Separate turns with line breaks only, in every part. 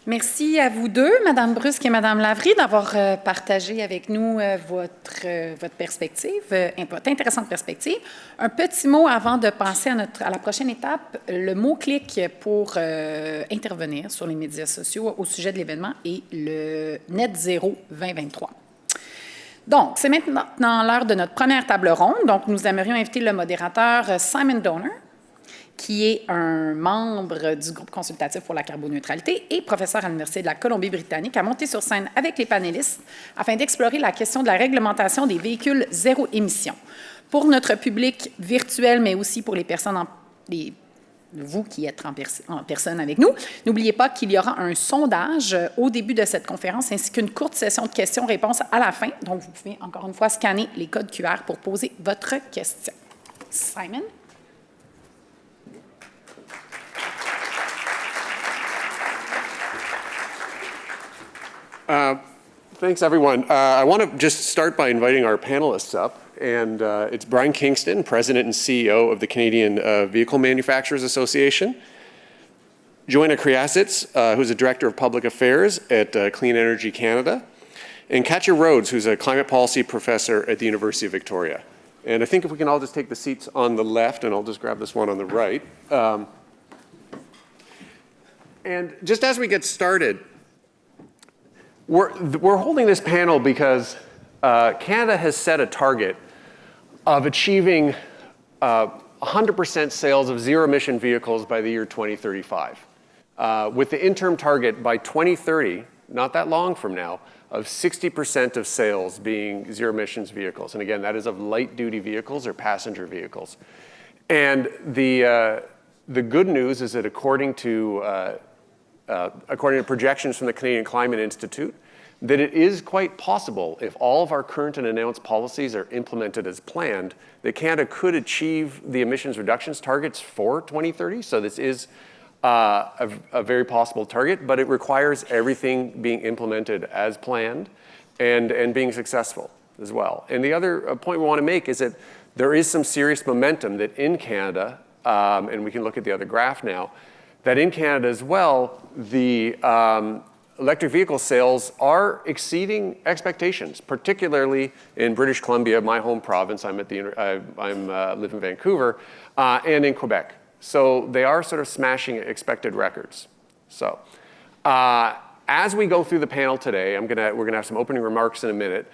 Merci à vous deux, Madame Brusque et Madame Lavry, d'avoir partagé avec nous votre perspective, votre intéressante perspective. Un petit mot avant de passer à la prochaine étape. Le mot-clic pour intervenir sur les médias sociaux au sujet de l'événement est le Net Zéro 2023. Donc, c'est maintenant l'heure de notre première table ronde. Donc, nous aimerions inviter le modérateur Simon Donner, qui est un membre du groupe consultatif pour la carboneutralité et professeur à l'Université de la Colombie-Britannique, à monter sur scène avec les panélistes afin d'explorer la question de la réglementation des véhicules zéro émission. Pour notre public virtuel, mais aussi pour les personnes, vous qui êtes en personne avec nous, n'oubliez pas qu'il y aura un sondage au début de cette conférence ainsi qu'une courte session de questions-réponses à la fin. Donc, vous pouvez encore une fois scanner les codes QR pour poser votre question. Simon?
Thanks, everyone. I want to just start by inviting our panelists up. And it's Brian Kingston, President and CEO of the Canadian Vehicle Manufacturers Association. Joanna Kriasitz, who's the Director of Public Affairs at Clean Energy Canada. And Katja Rhodes, who's a Climate Policy Professor at the University of Victoria. And I think if we can all just take the seats on the left, and I'll just grab this one on the right. And just as we get started, we're holding this panel because Canada has set a target of achieving 100% sales of zero-emission vehicles by the year 2035, with the interim target by 2030, not that long from now, of 60% of sales being zero-emissions vehicles. And again, that is of light-duty vehicles or passenger vehicles. And the good news is that according to projections from the Canadian Climate Institute, that it is quite possible, if all of our current and announced policies are implemented as planned, that Canada could achieve the emissions reductions targets for 2030. So this is a very possible target, but it requires everything being implemented as planned and being successful as well. And the other point we want to make is that there is some serious momentum that in Canada, and we can look at the other graph now, that in Canada as well, the electric vehicle sales are exceeding expectations, particularly in British Columbia, my home province. I live in Vancouver, and in Quebec. So they are sort of smashing expected records. So as we go through the panel today, we're gonna have some opening remarks in a minute.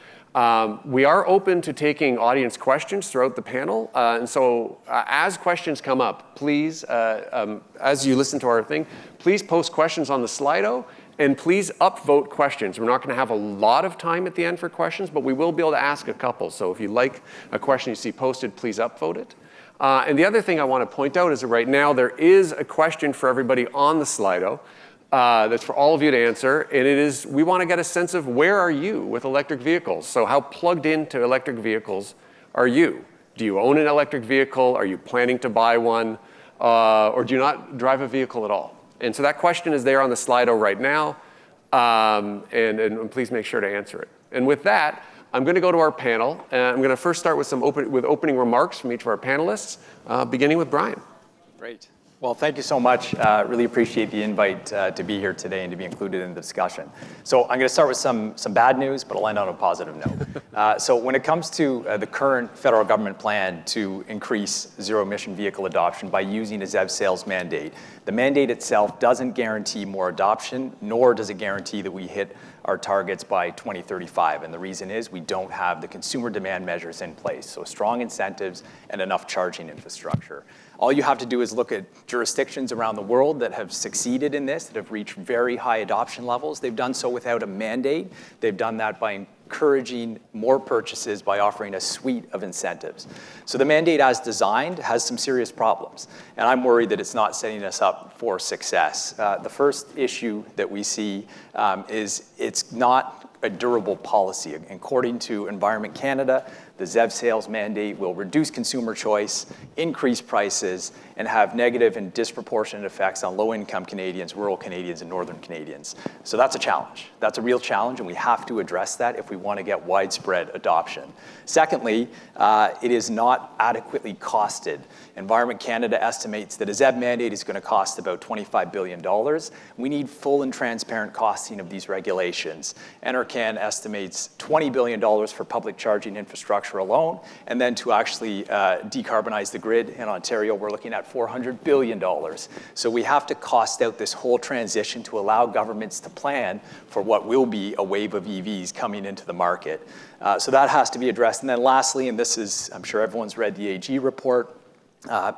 We are open to taking audience questions throughout the panel. And so as questions come up, please, as you listen to our thing, please post questions on the Slido and please upvote questions. We're not going to have a lot of time at the end for questions, but we will be able to ask a couple. So if you like a question you see posted, please upvote it. And the other thing I want to point out is that right now there is a question for everybody on the Slido. That's for all of you to answer, and it is, we want to get a sense of where are you with electric vehicles? So how plugged into electric vehicles are you? Do you own an electric vehicle? Are you planning to buy one? Or do you not drive a vehicle at all? And so that question is there on the Slido right now, and please make sure to answer it. And with that, I'm going to go to our panel, and I'm going to first start with opening remarks from each of our panelists, beginning with Brian.
Great. Well, thank you so much. Really appreciate the invite to be here today and to be included in the discussion. So I'm going to start with some bad news, but I'll end on a positive note. So when it comes to the current federal government plan to increase zero-emission vehicle adoption by using a ZEV sales mandate, the mandate itself doesn't guarantee more adoption, nor does it guarantee that we hit our targets by 2035. And the reason is we don't have the consumer demand measures in place, so strong incentives and enough charging infrastructure. All you have to do is look at jurisdictions around the world that have succeeded in this, that have reached very high adoption levels. They've done so without a mandate. They've done that by encouraging more purchases by offering a suite of incentives. So the mandate as designed has some serious problems, and I'm worried that it's not setting us up for success. The first issue that we see is it's not a durable policy. According to Environment Canada, The ZEV sales mandate will reduce consumer choice, increase prices, and have negative and disproportionate effects on low-income Canadians, rural Canadians, and northern Canadians. So that's a challenge. That's a real challenge, and we have to address that if we want to get widespread adoption. Secondly, it is not adequately costed. Environment Canada estimates that a ZEV mandate is going to cost about $25 billion. We need full and transparent costing of these regulations. NRCan estimates $20 billion for public charging infrastructure alone, and then to actually decarbonize the grid in Ontario, we're looking at $400 billion. So we have to cost out this whole transition to allow governments to plan for what will be a wave of EVs coming into the market. So that has to be addressed. And then lastly, and this is, I'm sure everyone's read the AG report,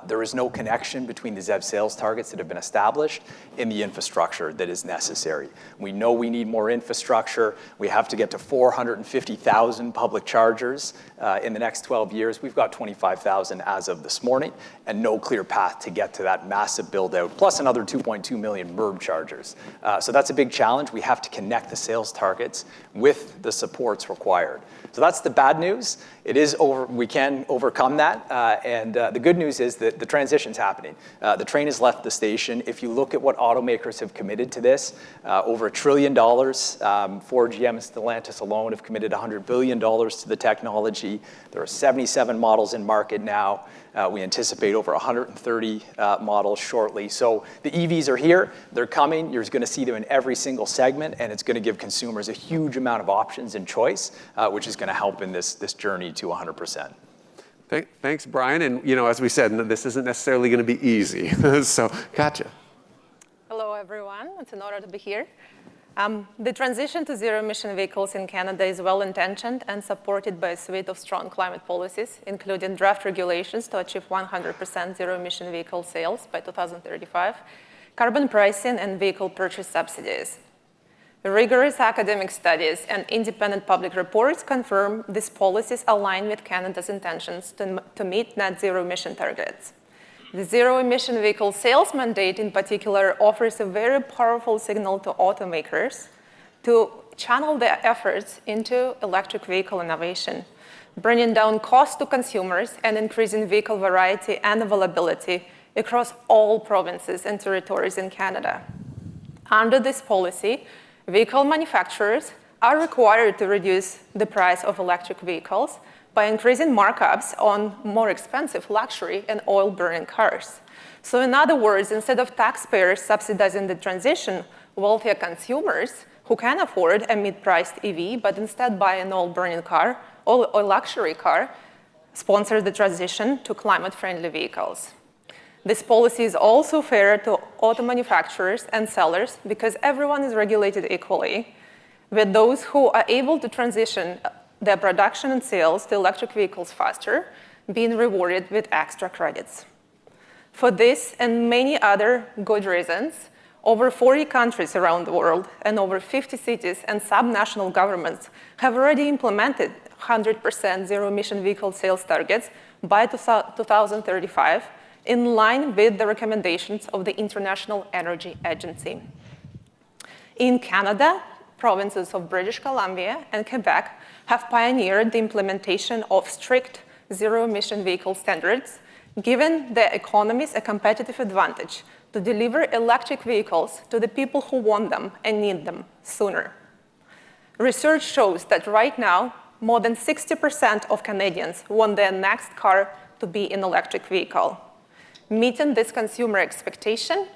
there is no connection between the ZEV sales targets that have been established and the infrastructure that is necessary. We know we need more infrastructure. We have to get to 450,000 public chargers in the next 12 years. We've got 25,000 as of this morning, and no clear path to get to that massive build out, plus another 2.2 million MERB chargers. So that's a big challenge. We have to connect the sales targets with the supports required. So that's the bad news. It is we can overcome that. And the good news is that the transition's happening. The train has left the station. If you look at what automakers have committed to this, over $1 trillion. Ford, GM, and Stellantis alone have committed $100 billion to the technology. There are 77 models in market now. We anticipate over 130 models shortly. So the EVs are here. They're coming. You're going to see them in every single segment, and it's going to give consumers a huge amount of options and choice, which is going to help in this journey to 100%.
Thanks, Brian. And as we said, this isn't necessarily going to be easy. So, gotcha.
Hello, everyone. It's an honor to be here. The transition to zero-emission vehicles in Canada is well-intentioned and supported by a suite of strong climate policies, including draft regulations to achieve 100% zero-emission vehicle sales by 2035, carbon pricing, and vehicle purchase subsidies. Rigorous academic studies and independent public reports confirm these policies align with Canada's intentions to meet net zero emission targets. The zero-emission vehicle sales mandate, in particular, offers a very powerful signal to automakers to channel their efforts into electric vehicle innovation, bringing down costs to consumers and increasing vehicle variety and availability across all provinces and territories in Canada. Under this policy, vehicle manufacturers are required to reduce the price of electric vehicles by increasing markups on more expensive luxury and oil-burning cars. So in other words, instead of taxpayers subsidizing the transition, wealthier consumers who can afford a mid-priced EV, but instead buy an oil-burning car or a luxury car, sponsor the transition to climate-friendly vehicles. This policy is also fair to auto manufacturers and sellers because everyone is regulated equally, with those who are able to transition their production and sales to electric vehicles faster being rewarded with extra credits. For this and many other good reasons, over 40 countries around the world and over 50 cities and subnational governments have already implemented 100% zero-emission vehicle sales targets by 2035, in line with the recommendations of the International Energy Agency. In Canada, provinces of British Columbia and Quebec have pioneered the implementation of strict zero-emission vehicle standards, giving their economies a competitive advantage to deliver electric vehicles to the people who want them and need them sooner. Research shows that right now, more than 60% of Canadians want their next car to be an electric vehicle. Meeting this consumer expectation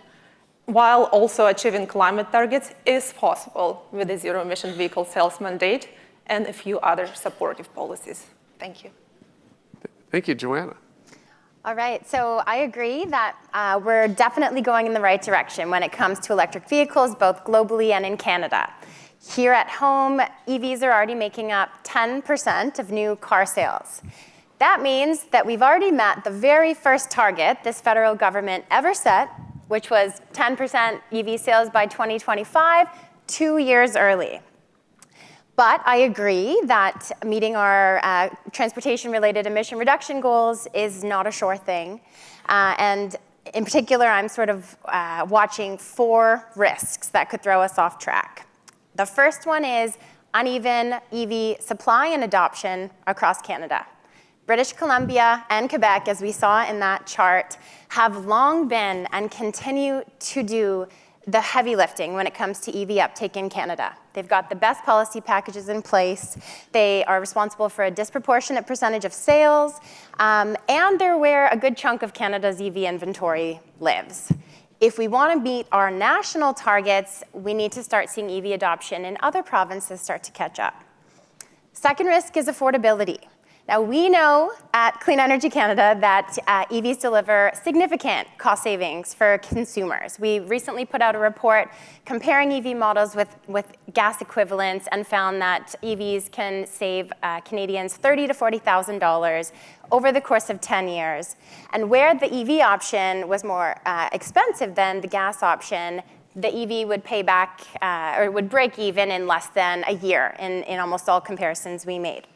while also achieving climate targets is possible with the zero-emission vehicle sales mandate and a few other supportive policies. Thank you.
Thank you, Joanna.
All right, so I agree that we're definitely going in the right direction when it comes to electric vehicles, both globally and in Canada. Here at home, EVs are already making up 10% of new car sales. That means that we've already met the very first target this federal government ever set, which was 10% EV sales by 2025, 2 years early. But I agree that meeting our transportation-related emission reduction goals is not a sure thing. And in particular, I'm sort of watching 4 risks that could throw us off track. The first one is uneven EV supply and adoption across Canada. British Columbia and Quebec, as we saw in that chart, have long been and continue to do the heavy lifting when it comes to EV uptake in Canada. They've got the best policy packages in place. They are responsible for a disproportionate percentage of sales, and they're where a good chunk of Canada's EV inventory lives. If we want to meet our national targets, we need to start seeing EV adoption in other provinces start to catch up. Second risk is affordability. Now, we know at Clean Energy Canada that EVs deliver significant cost savings for consumers. We recently put out a report comparing EV models with gas equivalents and found that EVs can save Canadians $30,000 to $40,000 over the course of 10 years. And where the EV option was more expensive than the gas option, the EV would pay back or would break even in less than a year in almost all comparisons we made.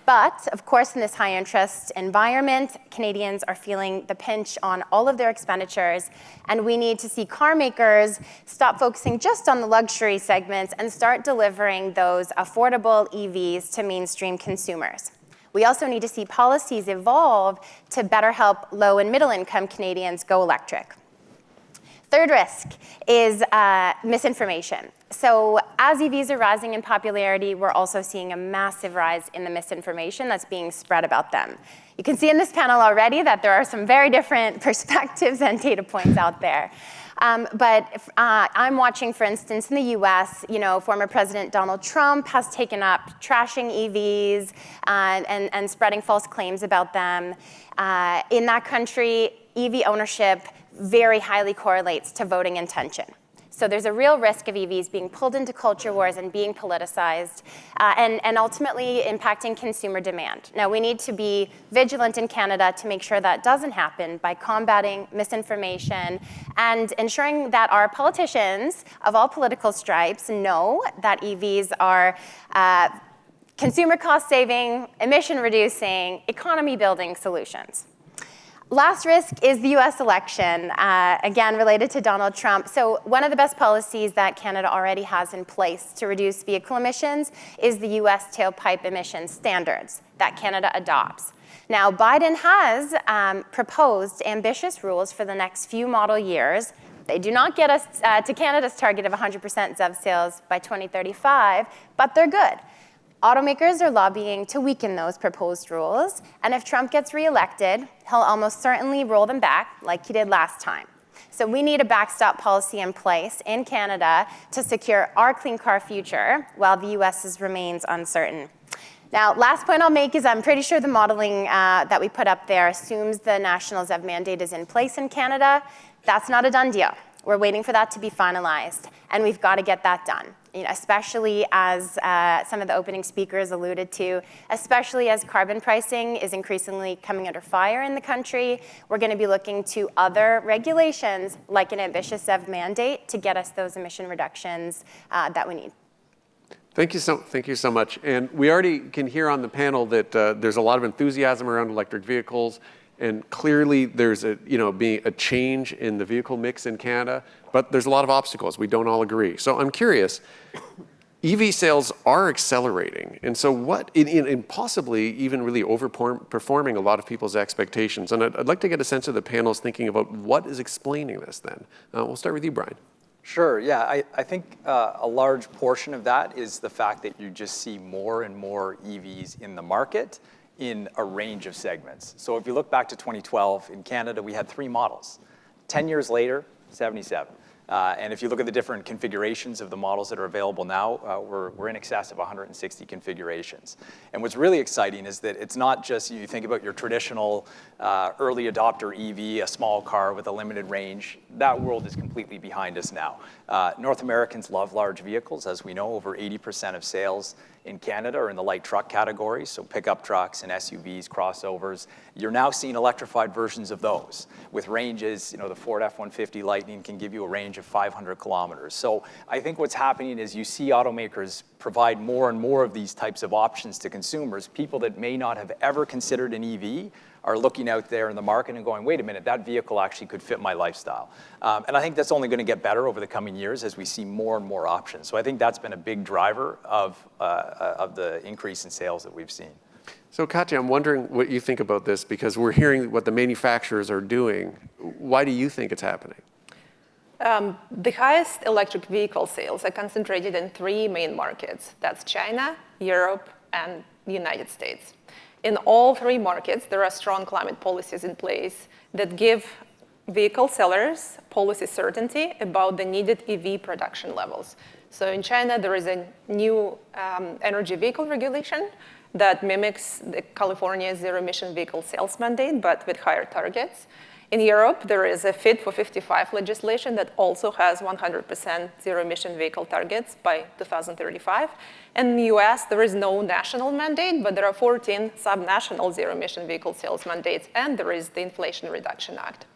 But, of course, in this high-interest environment, Canadians are feeling the pinch on all of their expenditures, and we need to see car makers stop focusing just on the luxury segments and start delivering those affordable EVs to mainstream consumers. We also need to see policies evolve to better help low- and middle-income Canadians go electric. Third risk is misinformation. So as EVs are rising in popularity, we're also seeing a massive rise in the misinformation that's being spread about them. You can see in this panel already that there are some very different perspectives and data points out there. But I'm watching, for instance, in the US, former President Donald Trump has taken up trashing EVs and spreading false claims about them. In that country, EV ownership very highly correlates to voting intention. So there's a real risk of EVs being pulled into culture wars and being politicized and ultimately impacting consumer demand. Now, we need to be vigilant in Canada to make sure that doesn't happen by combating misinformation and ensuring that our politicians of all political stripes know that EVs are consumer cost-saving, emission-reducing, economy-building solutions. Last risk is the US election, again, related to Donald Trump. So one of the best policies that Canada already has in place to reduce vehicle emissions is the US tailpipe emission standards that Canada adopts. Now, Biden has proposed ambitious rules for the next few model years. They do not get us to Canada's target of 100% ZEV sales by 2035, but they're good. Automakers are lobbying to weaken those proposed rules, and if Trump gets reelected, he'll almost certainly roll them back like he did last time. So we need a backstop policy in place in Canada to secure our clean car future while the US's remains uncertain. Now, last point I'll make is I'm pretty sure the modeling that we put up there assumes the national ZEV mandate is in place in Canada. That's not a done deal. We're waiting for that to be finalized, and we've got to get that done. Especially as some of the opening speakers alluded to, especially as carbon pricing is increasingly coming under fire in the country, we're going to be looking to other regulations like an ambitious ZEV mandate to get us those emission reductions that we need.
Thank you so much. And we already can hear on the panel that there's a lot of enthusiasm around electric vehicles. And clearly, there's being a change in the vehicle mix in Canada, but there's a lot of obstacles. We don't all agree. So I'm curious, EV sales are accelerating. And so what, in possibly even really overperforming a lot of people's expectations. And I'd like to get a sense of the panel's thinking about what is explaining this then. We'll start with you, Brian.
Sure, yeah, I think a large portion of that is the fact that you just see more and more EVs in the market in a range of segments. So if you look back to 2012, in Canada, we had 3 models. 10 years later, 77. And if you look at the different configurations of the models that are available now, we're in excess of 160 configurations. And what's really exciting is that it's not just, you think about your traditional early adopter EV, a small car with a limited range. That world is completely behind us now. North Americans love large vehicles. As we know, over 80% of sales in Canada are in the light truck category, so pickup trucks and SUVs, crossovers. You're now seeing electrified versions of those with ranges, the Ford F-150 Lightning can give you a range of 500 kilometers. So I think what's happening is you see automakers provide more and more of these types of options to consumers. People that may not have ever considered an EV are looking out there in the market and going, wait a minute, that vehicle actually could fit my lifestyle. And I think that's only going to get better over the coming years as we see more and more options. So I think that's been a big driver of the increase in sales that we've seen.
So Katya, I'm wondering what you think about this, because we're hearing what the manufacturers are doing. Why do you think it's happening?
The highest electric vehicle sales are concentrated in 3 main markets. That's China, Europe, and the United States. In all 3 markets, there are strong climate policies in place that give vehicle sellers policy certainty about the needed EV production levels. So in China, there is a new energy vehicle regulation that mimics the California Zero Emission Vehicle sales mandate, but with higher targets. In Europe, there is a Fit for 55 legislation that also has 100% zero-emission vehicle targets by 2035. And in the US, there is no national mandate, but there are 14 sub-national zero-emission vehicle sales mandates, and there is the Inflation Reduction Act.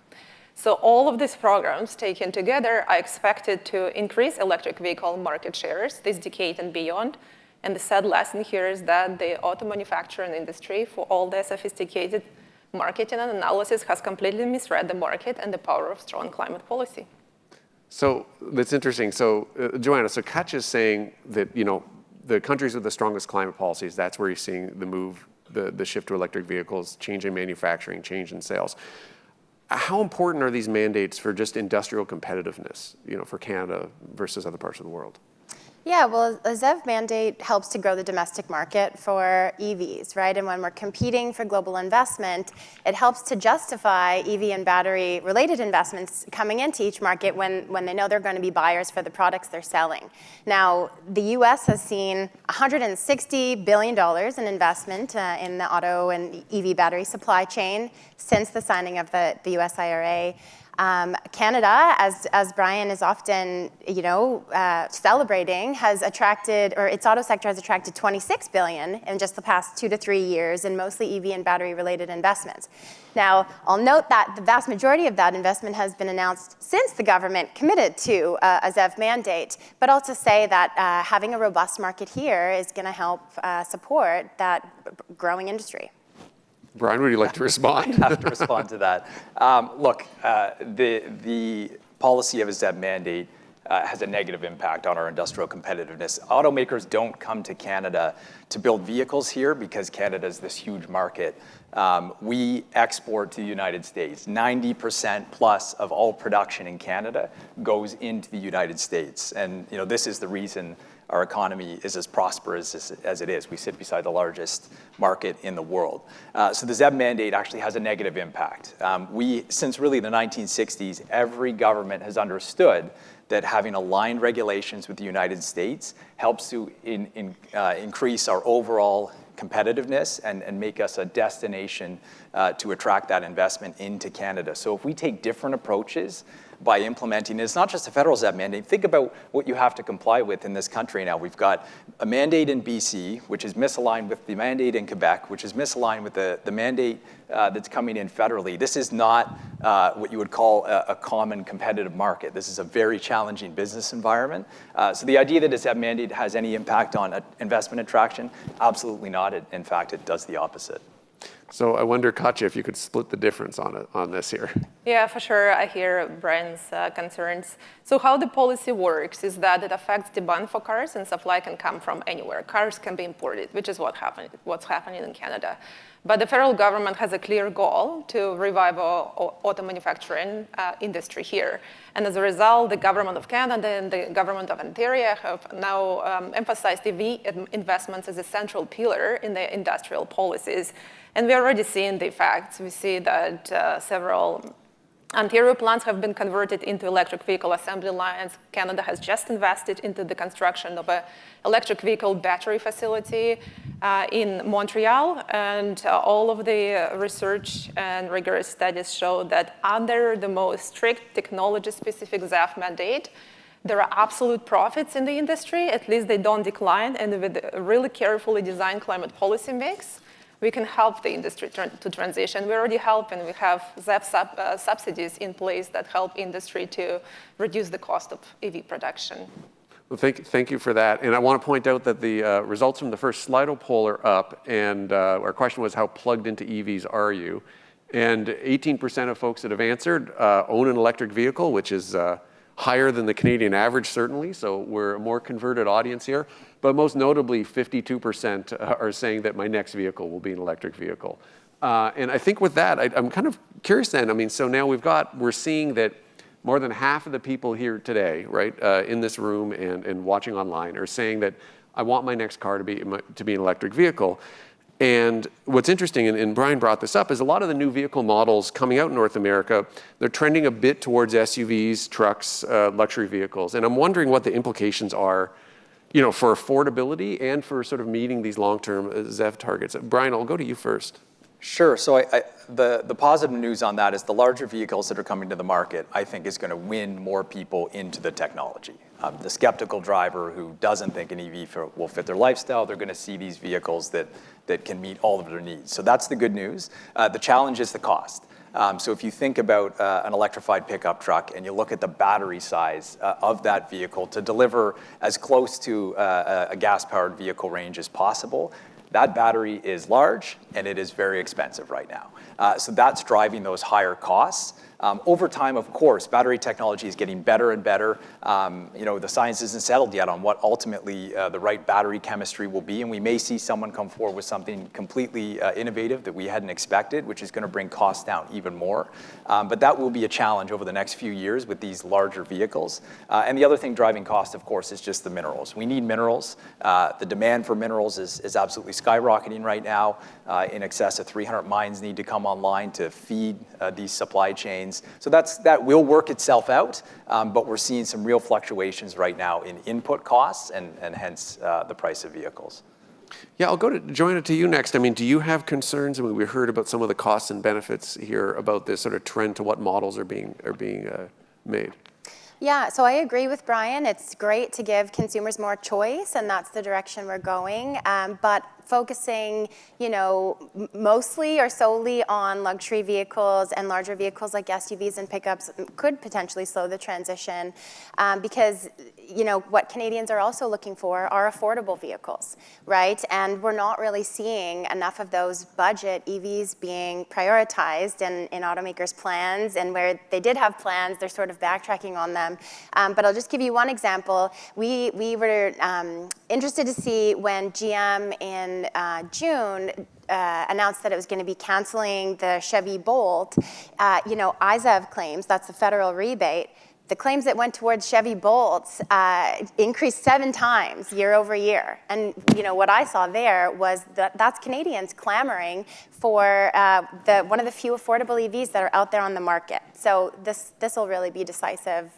So all of these programs taken together are expected to increase electric vehicle market shares this decade and beyond. And the sad lesson here is that the auto manufacturing industry, for all their sophisticated marketing and analysis, has completely misread the market and the power of strong climate policy.
So that's interesting. So Joanna, so Katya is saying that, you know, the countries with the strongest climate policies, that's where you're seeing the move, the shift to electric vehicles, change in manufacturing, change in sales. How important are these mandates for just industrial competitiveness, you know, for Canada versus other parts of the world?
Yeah, well, a ZEV mandate helps to grow the domestic market for EVs, right? And when we're competing for global investment, it helps to justify EV and battery-related investments coming into each market when they know they're going to be buyers for the products they're selling. Now, the US has seen $160 billion in investment in the auto and EV battery supply chain since the signing of the US IRA. Canada, as Brian is often, celebrating, has attracted, or its auto sector has attracted $26 billion in just the past 2 to 3 years in mostly EV and battery-related investments. Now, I'll note that the vast majority of that investment has been announced since the government committed to a ZEV mandate, but also say that having a robust market here is going to help support that growing industry.
Brian, would you like to respond?
I have to respond to that. Look, the policy of a ZEV mandate has a negative impact on our industrial competitiveness. Automakers don't come to Canada to build vehicles here because Canada is this huge market. We export to the United States. 90% plus of all production in Canada goes into the United States. And this is the reason our economy is as prosperous as it is. We sit beside the largest market in the world. So the ZEV mandate actually has a negative impact. Since really the 1960s, every government has understood that having aligned regulations with the United States helps to increase our overall competitiveness and make us a destination to attract that investment into Canada. So if we take different approaches by implementing, it's not just a federal ZEV mandate. Think about what you have to comply with in this country now. We've got a mandate in BC, which is misaligned with the mandate in Quebec, which is misaligned with the mandate that's coming in federally. This is not what you would call a common competitive market. This is a very challenging business environment. So the idea that a ZEV mandate has any impact on investment attraction, absolutely not. In fact, it does the opposite.
So I wonder, Katya, if you could split the difference on this here.
Yeah, for sure. I hear Brian's concerns. So how the policy works is that it affects demand for cars, and supply can come from anywhere. Cars can be imported, which is what's happening in Canada. But the federal government has a clear goal to revive our auto manufacturing industry here. And as a result, the government of Canada and the government of Ontario have now emphasized EV investments as a central pillar in their industrial policies. And we're already seeing the effects. We see that several Ontario plants have been converted into electric vehicle assembly lines. Canada has just invested into the construction of an electric vehicle battery facility in Montreal. And all of the research and rigorous studies show that under the most strict technology-specific ZEV mandate, there are absolute profits in the industry. At least they don't decline. And with a really carefully designed climate policy mix, we can help the industry to transition. We already help, and we have ZEV subsidies in place that help industry to reduce the cost of EV production.
Well, thank you for that. And I want to point out that the results from the first Slido poll are up, and our question was, how plugged into EVs are you? And 18% of folks that have answered own an electric vehicle, which is higher than the Canadian average, certainly, so we're a more converted audience here. But most notably, 52% are saying that my next vehicle will be an electric vehicle. And I think with that, I'm kind of curious then. I mean, so now we're seeing that more than half of the people here today, right, in this room and watching online are saying that I want my next car to be an electric vehicle. And what's interesting, and Brian brought this up, is a lot of the new vehicle models coming out in North America, they're trending a bit towards SUVs, trucks, luxury vehicles. And I'm wondering what the implications are, for affordability and for sort of meeting these long-term ZEV targets. Brian, I'll go to you first.
Sure. So the positive news on that is the larger vehicles that are coming to the market, I think, is going to win more people into the technology. The skeptical driver who doesn't think an EV will fit their lifestyle, they're going to see these vehicles that can meet all of their needs. So that's the good news. The challenge is the cost. So if you think about an electrified pickup truck and you look at the battery size of that vehicle to deliver as close to a gas-powered vehicle range as possible, that battery is large and it is very expensive right now. So that's driving those higher costs. Over time, of course, battery technology is getting better and better. The science isn't settled yet on what ultimately the right battery chemistry will be, and we may see someone come forward with something completely innovative that we hadn't expected, which is going to bring costs down even more. But that will be a challenge over the next few years with these larger vehicles. And the other thing driving cost, of course, is just the minerals. We need minerals. The demand for minerals is absolutely skyrocketing right now. In excess of 300 mines need to come online to feed these supply chains. So that will work itself out, but we're seeing some real fluctuations right now in input costs and hence the price of vehicles.
Yeah, I'll go to Joanna, to you next. I mean, do you have concerns? I mean, we heard about some of the costs and benefits here about this sort of trend to what models are being made.
Yeah, so I agree with Brian. It's great to give consumers more choice, and that's the direction we're going. But focusing, mostly or solely on luxury vehicles and larger vehicles like SUVs and pickups could potentially slow the transition because, what Canadians are also looking for are affordable vehicles, right? And we're not really seeing enough of those budget EVs being prioritized in automakers' plans, and where they did have plans, they're sort of backtracking on them. But I'll just give you one example. We were interested to see when GM in June announced that it was going to be canceling the Chevy Bolt. ISEV claims, that's the federal rebate, the claims that went towards Chevy Bolts increased 7 times year over year. And what I saw there was that's Canadians clamoring for one of the few affordable EVs that are out there on the market. So this will really be decisive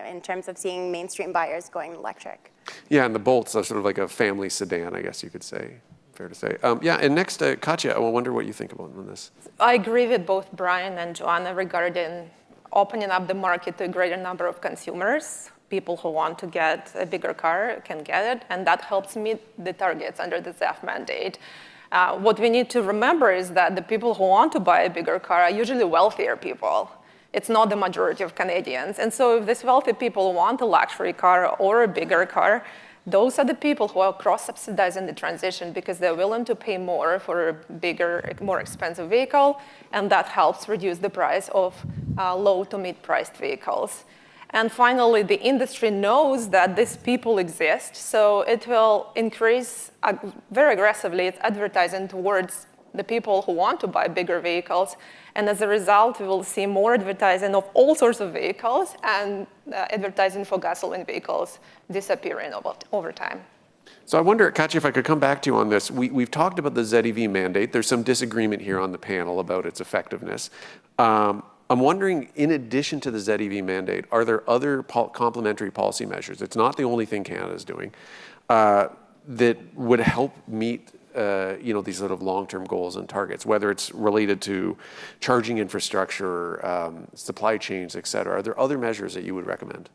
in terms of seeing mainstream buyers going electric.
Yeah, and the Bolts are sort of like a family sedan, I guess you could say. Fair to say. And next, Katya, I wonder what you think about this.
I agree with both Brian and Joanna regarding opening up the market to a greater number of consumers. People who want to get a bigger car can get it, and that helps meet the targets under the ZEV mandate. What we need to remember is that the people who want to buy a bigger car are usually wealthier people. It's not the majority of Canadians. And so if these wealthy people want a luxury car or a bigger car, those are the people who are cross-subsidizing the transition because they're willing to pay more for a bigger, more expensive vehicle, and that helps reduce the price of low to mid-priced vehicles. And finally, the industry knows that these people exist, so it will increase very aggressively its advertising towards the people who want to buy bigger vehicles. And as a result, we will see more advertising of all sorts of vehicles and advertising for gasoline vehicles disappearing over time.
So I wonder, Katya, if I could come back to you on this. We've talked about the ZEV mandate. There's some disagreement here on the panel about its effectiveness. I'm wondering, in addition to the ZEV mandate, are there other complementary policy measures? It's not the only thing Canada is doing that would help meet these sort of long-term goals and targets, whether it's related to charging infrastructure, supply chains, et cetera. Are there other measures that you would recommend?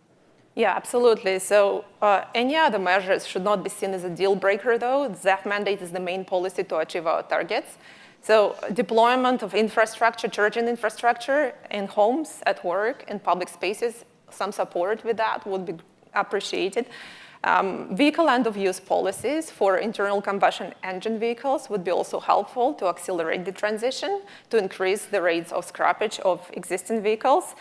Yeah, absolutely. So any other measures should not be seen as a deal breaker, though. The ZEV mandate is the main policy to achieve our targets. So deployment of infrastructure, charging infrastructure in homes, at work, in public spaces, some support with that would be appreciated. Vehicle end-of-use policies for internal combustion engine vehicles would be also helpful to accelerate the transition, to increase the rates of scrappage of existing vehicles.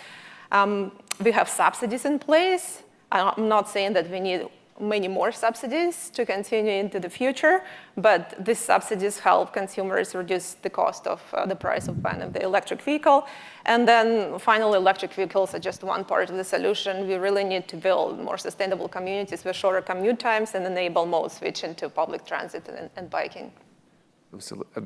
We have subsidies in place. I'm not saying that we need many more subsidies to continue into the future, but these subsidies help consumers reduce the cost of the price of buying the electric vehicle. And then finally, electric vehicles are just one part of the solution. We really need to build more sustainable communities with shorter commute times and enable mode switching to public transit and biking.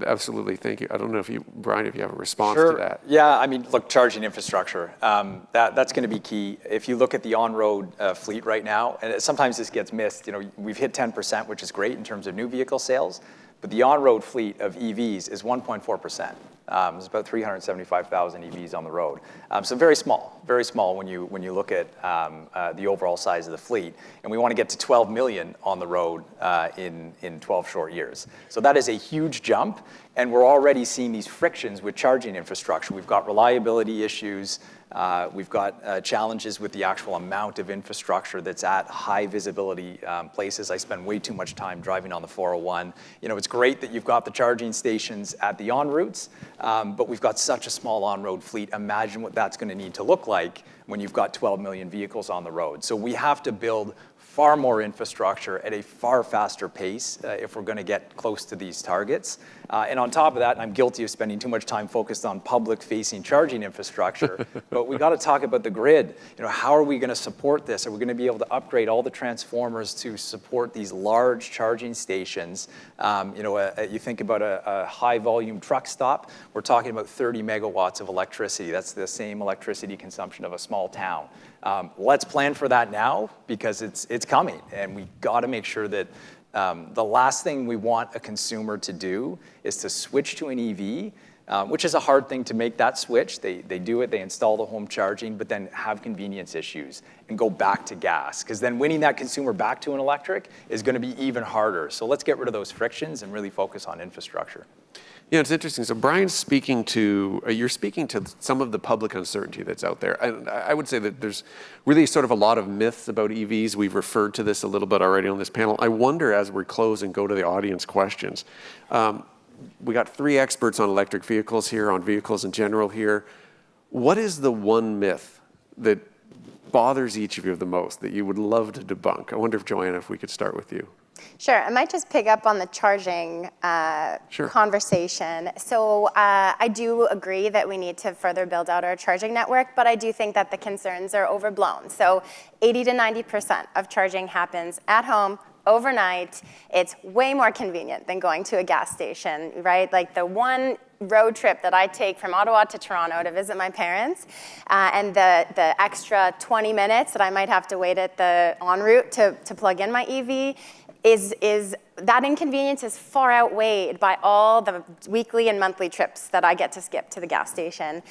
Absolutely, thank you. I don't know if you, Brian, if you have a response
Sure.
to that.
Yeah, I mean, look, charging infrastructure, that's going to be key. If you look at the on-road fleet right now, and sometimes this gets missed, we've hit 10%, which is great in terms of new vehicle sales, but the on-road fleet of EVs is 1.4%. There's about 375,000 EVs on the road. So very small when you look at the overall size of the fleet. And we want to get to 12 million on the road in 12 short years. So that is a huge jump. And we're already seeing these frictions with charging infrastructure. We've got reliability issues. We've got challenges with the actual amount of infrastructure that's at high visibility places. I spend way too much time driving on the 401. It's great that you've got the charging stations at the en routes, but we've got such a small on-road fleet. Imagine what that's going to need to look like when you've got 12 million vehicles on the road. So we have to build far more infrastructure at a far faster pace if we're going to get close to these targets. And on top of that, and I'm guilty of spending too much time focused on public-facing charging infrastructure, but we got to talk about the grid. How are we going to support this? Are we going to be able to upgrade all the transformers to support these large charging stations? You think about a high-volume truck stop, we're talking about 30 megawatts of electricity. That's the same electricity consumption of a small town. Let's plan for that now because it's coming, and we got to make sure that the last thing we want a consumer to do is to switch to an EV, which is a hard thing to make that switch. They do it, they install the home charging, but then have convenience issues and go back to gas, because then winning that consumer back to an electric is going to be even harder. So let's get rid of those frictions and really focus on infrastructure.
Yeah, it's interesting. So Brian's speaking to, you're speaking to some of the public uncertainty that's out there. And I would say that there's really sort of a lot of myths about EVs. We've referred to this a little bit already on this panel. I wonder, as we close and go to the audience questions, we got 3 experts on electric vehicles here, on vehicles in general here. What is the one myth that bothers each of you the most that you would love to debunk? I wonder if, Joanna, if we could start with you.
Sure. I might just pick up on the charging conversation. So I do agree that we need to further build out our charging network, but I do think that the concerns are overblown. So 80 to 90% of charging happens at home, overnight. It's way more convenient than going to a gas station, right? Like the one road trip that I take from Ottawa to Toronto to visit my parents, and the extra 20 minutes that I might have to wait at the en route to plug in my EV, is that inconvenience is far outweighed by all the weekly and monthly trips that I get to skip to the gas station.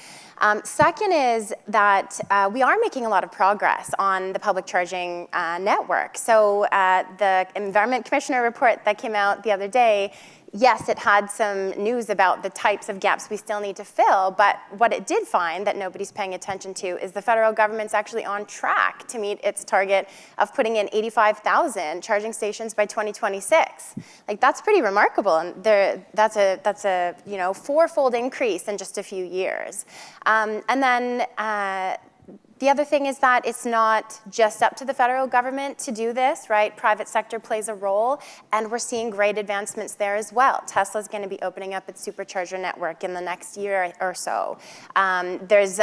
Second is that we are making a lot of progress on the public charging network. So the Environment Commissioner report that came out the other day, yes, it had some news about the types of gaps we still need to fill, but what it did find that nobody's paying attention to is the federal government's actually on track to meet its target of putting in 85,000 charging stations by 2026. Like, that's pretty remarkable, and that's a fourfold increase in just a few years. And then the other thing is that it's not just up to the federal government to do this, right? Private sector plays a role, and we're seeing great advancements there as well. Tesla's going to be opening up its supercharger network in the next year or so. There's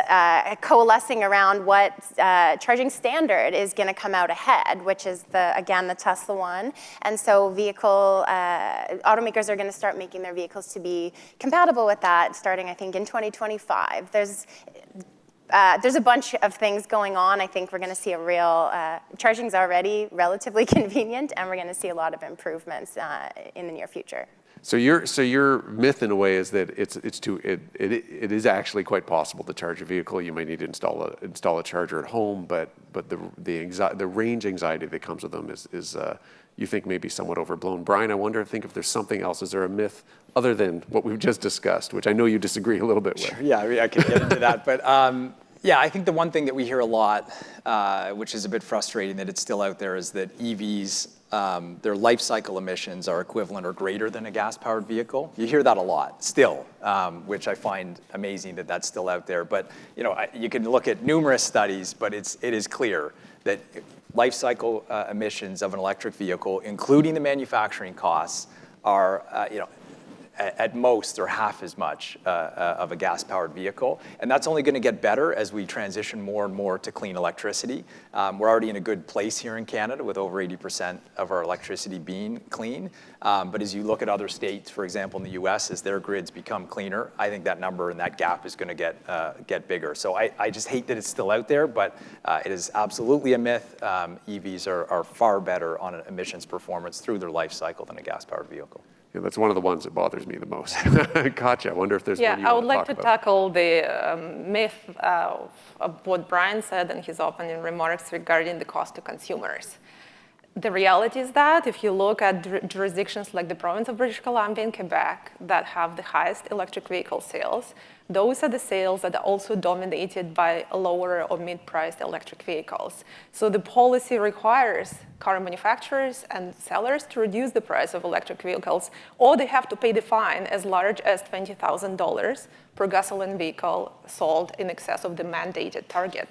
coalescing around what charging standard is going to come out ahead, which is, the Tesla one. And so automakers are going to start making their vehicles to be compatible with that starting, I think, in 2025. There's a bunch of things going on. I think we're going to see charging's already relatively convenient, and we're going to see a lot of improvements in the near future.
So your myth, in a way, is that it is actually quite possible to charge a vehicle. You might need to install a charger at home, but the range anxiety that comes with them is you think maybe somewhat overblown. Brian, I wonder if there's something else. Is there a myth other than what we've just discussed, which I know you disagree a little bit with?
Sure, yeah, I can get into that, but Yeah, I think the one thing that we hear a lot, which is a bit frustrating that it's still out there, is that EVs, their life cycle emissions are equivalent or greater than a gas-powered vehicle. You hear that a lot still, which I find amazing that that's still out there. But you can look at numerous studies, but it is clear that life cycle emissions of an electric vehicle, including the manufacturing costs, are at most or half as much of a gas-powered vehicle. And that's only going to get better as we transition more and more to clean electricity. We're already in a good place here in Canada with over 80% of our electricity being clean. But as you look at other states, for example, in the US, as their grids become cleaner, I think that number and that gap is going to get bigger. So I just hate that it's still out there, but it is absolutely a myth. EVs are far better on an emissions performance through their life cycle than a gas-powered vehicle.
Yeah, that's one of the ones that bothers me the most. Katja, I wonder if there's one you want to talk about.
Yeah, I would like to tackle the myth of what Brian said in his opening remarks regarding the cost to consumers. The reality is that if you look at jurisdictions like the province of British Columbia and Quebec that have the highest electric vehicle sales, those are the sales that are also dominated by lower or mid-priced electric vehicles. So the policy requires car manufacturers and sellers to reduce the price of electric vehicles, or they have to pay the fine as large as $20,000 per gasoline vehicle sold in excess of the mandated target.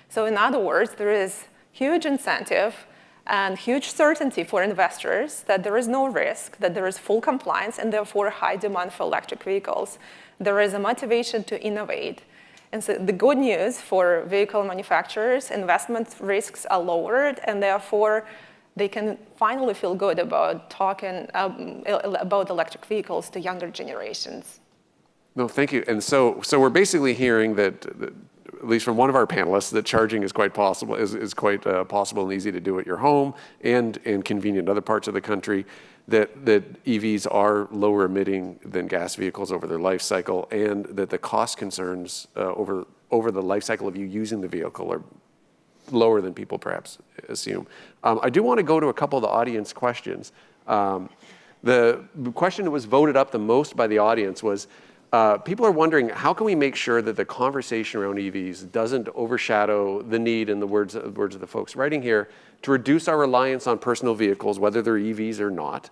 So in other words, there is huge incentive and huge certainty for investors that there is no risk, that there is full compliance, and therefore high demand for electric vehicles. There is a motivation to innovate. And so the good news for vehicle manufacturers, investment risks are lowered, and therefore they can finally feel good about talking about electric vehicles to younger generations.
No, thank you. And so we're basically hearing that, at least from one of our panelists, that charging is quite possible, is quite possible and easy to do at your home and convenient in other parts of the country, that EVs are lower emitting than gas vehicles over their life cycle, and that the cost concerns over the life cycle of you using the vehicle are lower than people perhaps assume. I do want to go to a couple of the audience questions. The question that was voted up the most by the audience was, people are wondering, how can we make sure that the conversation around EVs doesn't overshadow the need, in the words of the folks writing here, to reduce our reliance on personal vehicles, whether they're EVs or not,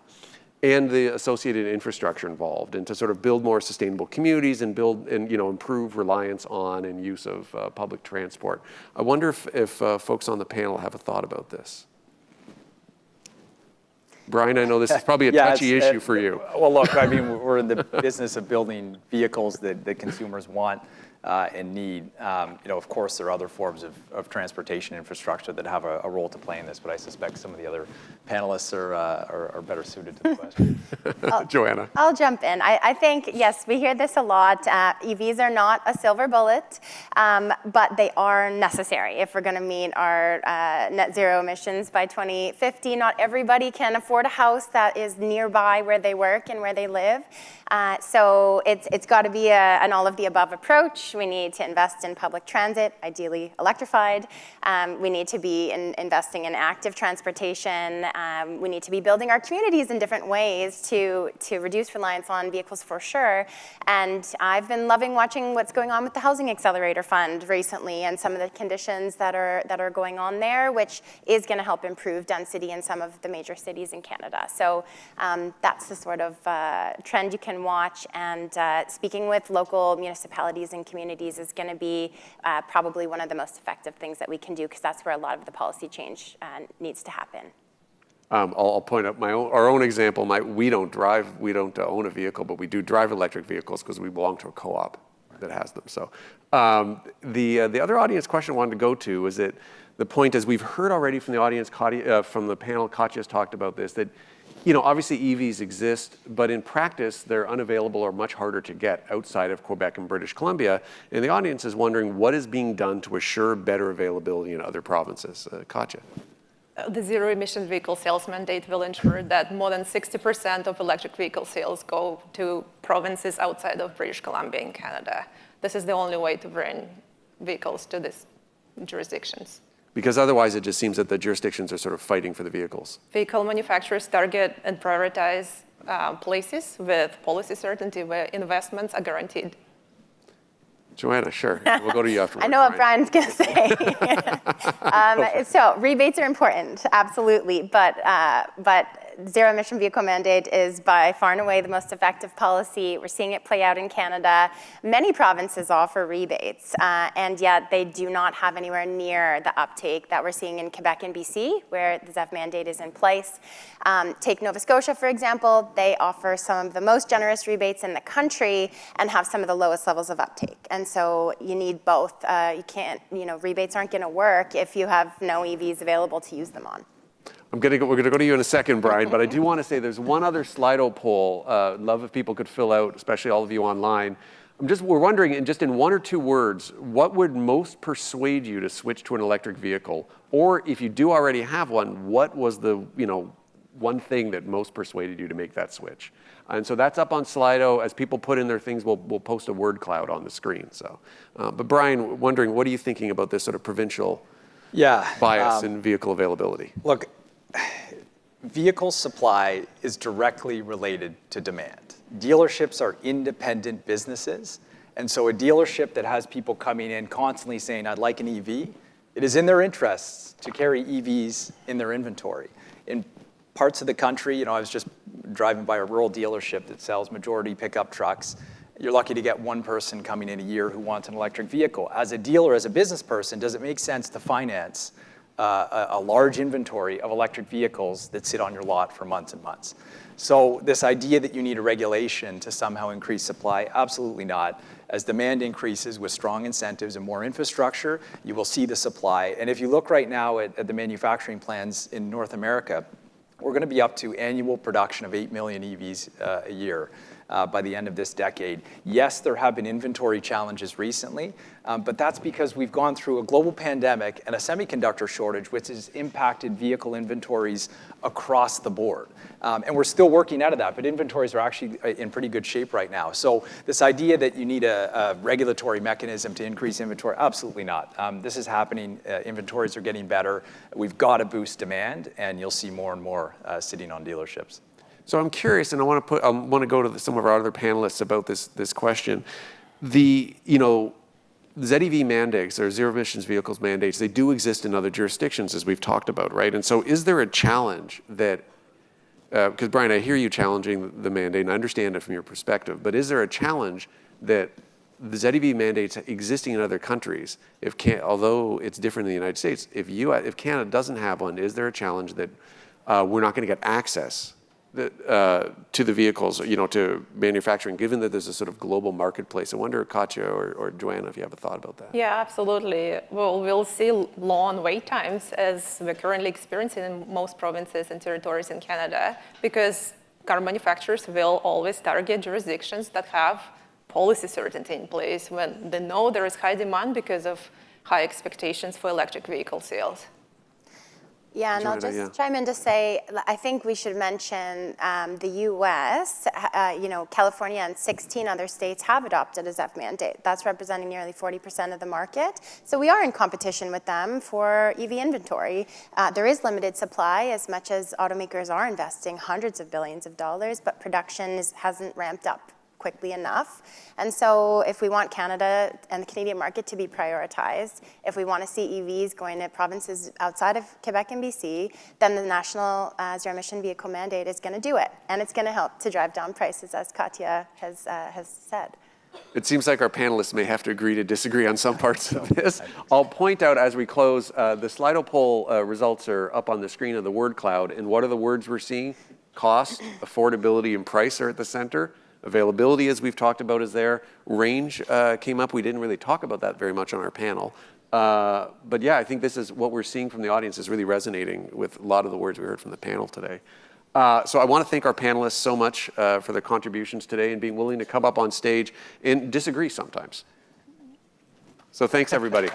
and the associated infrastructure involved, and to sort of build more sustainable communities and improve reliance on and use of public transport. I wonder if folks on the panel have a thought about this. Brian, I know this is probably a touchy issue for you.
Well, look, I mean, we're in the business of building vehicles that consumers want and need. Of course, there are other forms of transportation infrastructure that have a role to play in this, but I suspect some of the other panelists are better suited to the question.
Joanna.
I'll jump in. I think, yes, we hear this a lot. EVs are not a silver bullet, but they are necessary if we're going to meet our net zero emissions by 2050. Not everybody can afford a house that is nearby where they work and where they live. So it's got to be an all of the above approach. We need to invest in public transit, ideally electrified. We need to be investing in active transportation. We need to be building our communities in different ways to reduce reliance on vehicles for sure. And I've been loving watching what's going on with the Housing Accelerator Fund recently and some of the conditions that are going on there, which is going to help improve density in some of the major cities in Canada. So that's the sort of trend you can watch. And speaking with local municipalities and communities is going to be probably one of the most effective things that we can do, because that's where a lot of the policy change needs to happen.
I'll point out our own example. We don't own a vehicle, but we do drive electric vehicles because we belong to a co-op that has them. So the other audience question I wanted to go to is that the point is, we've heard already from the audience, from the panel, Katja's talked about this, that obviously EVs exist, but in practice they're unavailable or much harder to get outside of Quebec and British Columbia. And the audience is wondering what is being done to assure better availability in other provinces. Katja.
The zero emission vehicle sales mandate will ensure that more than 60% of electric vehicle sales go to provinces outside of British Columbia in Canada. This is the only way to bring vehicles to these jurisdictions.
Because otherwise it just seems that the jurisdictions are sort of fighting for the vehicles.
Vehicle manufacturers target and prioritize places with policy certainty where investments are guaranteed.
Joanna, sure. We'll go to you afterwards.
I know what Brian's going to say. So rebates are important, absolutely, but zero emission vehicle mandate is by far and away the most effective policy. We're seeing it play out in Canada. Many provinces offer rebates, and yet they do not have anywhere near the uptake that we're seeing in Quebec and BC, where the ZEV mandate is in place. Take Nova Scotia, for example. They offer some of the most generous rebates in the country and have some of the lowest levels of uptake. And so you need both. You can't, rebates aren't going to work if you have no EVs available to use them on.
We're going to go to you in a second, Brian, but I do want to say there's one other Slido poll. Love if people could fill out, especially all of you online. We're wondering, in one or two words, what would most persuade you to switch to an electric vehicle? Or if you do already have one, what was the, one thing that most persuaded you to make that switch? And so that's up on Slido. As people put in their things, we'll post a word cloud on the screen. So, but Brian, wondering, what are you thinking about this sort of provincial bias in vehicle availability?
Look, vehicle supply is directly related to demand. Dealerships are independent businesses, and so a dealership that has people coming in constantly saying, I'd like an EV, it is in their interests to carry EVs in their inventory. In parts of the country, I was just driving by a rural dealership that sells majority pickup trucks. You're lucky to get one person coming in a year who wants an electric vehicle. As a dealer, as a business person, does it make sense to finance a large inventory of electric vehicles that sit on your lot for months and months? So this idea that you need a regulation to somehow increase supply, absolutely not. As demand increases with strong incentives and more infrastructure, you will see the supply. And if you look right now at the manufacturing plans in North America, we're going to be up to annual production of 8 million EVs a year by the end of this decade. Yes, there have been inventory challenges recently, but that's because we've gone through a global pandemic and a semiconductor shortage, which has impacted vehicle inventories across the board. And we're still working out of that, but inventories are actually in pretty good shape right now. So this idea that you need a regulatory mechanism to increase inventory, absolutely not. This is happening. Inventories are getting better. We've got to boost demand, and you'll see more and more sitting on dealerships.
So I'm curious, and I want to go to some of our other panelists about this question. The ZEV mandates or zero emissions vehicles mandates, they do exist in other jurisdictions, as we've talked about, right? And so is there a challenge that, because Brian, I hear you challenging the mandate, and I understand it from your perspective, but is there a challenge that the ZEV mandates existing in other countries, although it's different in the United States, if Canada doesn't have one, is there a challenge that we're not going to get access to the vehicles, to manufacturing, given that there's a sort of global marketplace? I wonder, Katya or Joanna, if you have a thought about that.
Yeah, absolutely. Well, we'll see long wait times as we're currently experiencing in most provinces and territories in Canada, because car manufacturers will always target jurisdictions that have policy certainty in place when they know there is high demand because of high expectations for electric vehicle sales.
Yeah, and I'll just chime in to say, I think we should mention the U.S., California and 16 other states have adopted a ZEV mandate. That's representing nearly 40% of the market. So we are in competition with them for EV inventory. There is limited supply, as much as automakers are investing hundreds of billions of dollars, but production hasn't ramped up quickly enough. And so if we want Canada and the Canadian market to be prioritized, if we want to see EVs going to provinces outside of Quebec and BC, then the national zero emission vehicle mandate is going to do it. And it's going to help to drive down prices, as Katya has said.
It seems like our panelists may have to agree to disagree on some parts of this. I'll point out as we close, the Slido poll results are up on the screen of the word cloud. And what are the words we're seeing? Cost, affordability, and price are at the center. Availability, as we've talked about, is there. Range came up. We didn't really talk about that very much on our panel. But yeah, I think this is what we're seeing from the audience is really resonating with a lot of the words we heard from the panel today. So I want to thank our panelists so much for their contributions today and being willing to come up on stage and disagree sometimes. So thanks, everybody.